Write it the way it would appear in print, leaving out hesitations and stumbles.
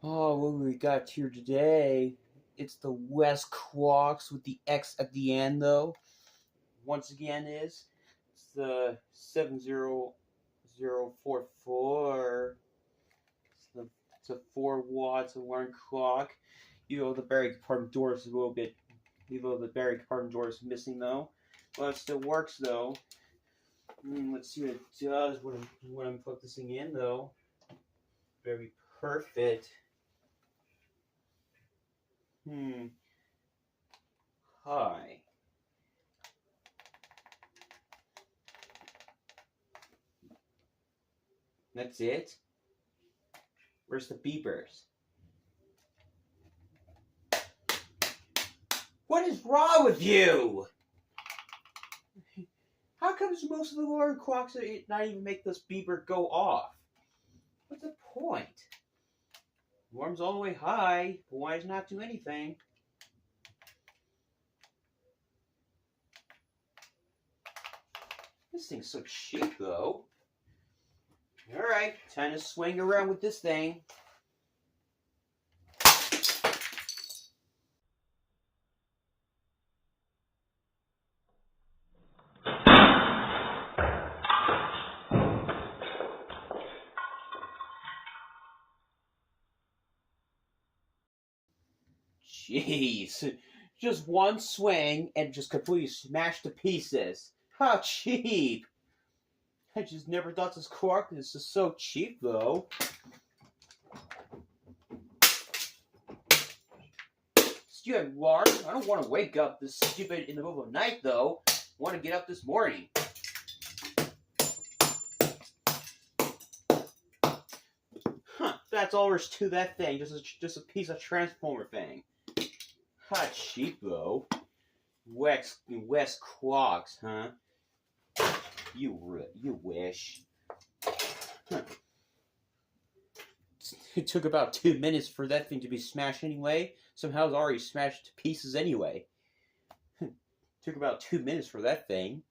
Oh, what we got here today? It's the Westclox with the X at the end, though. Once again, it's the 70044. It's a 4 watts alarm clock. Even though the battery compartment door is a little bit, even though the battery compartment door is missing, though, but it still works, though. Let's see what it does when I plug this thing in, though. Very perfect. Hi. That's it? Where's the beepers? What is wrong with you? How comes most of the alarm clocks not even make this beeper go off? What's the point? Alarm's all the way high, but why does it not do anything? This thing's so cheap, though. Alright, time to swing around with this thing. Jeez, just one swing and just completely smashed to pieces. How cheap! I just never thought this clock was just so cheap, though. Stupid alarm! I don't want to wake up this stupid in the middle of the night, though. I want to get up this morning. Huh, that's all there's to that thing. Just a piece of transformer thing. How cheap, though. Westclox, huh? You wish. Huh. It took about 2 minutes for that thing to be smashed anyway. Somehow it's already smashed to pieces anyway. Took about 2 minutes for that thing.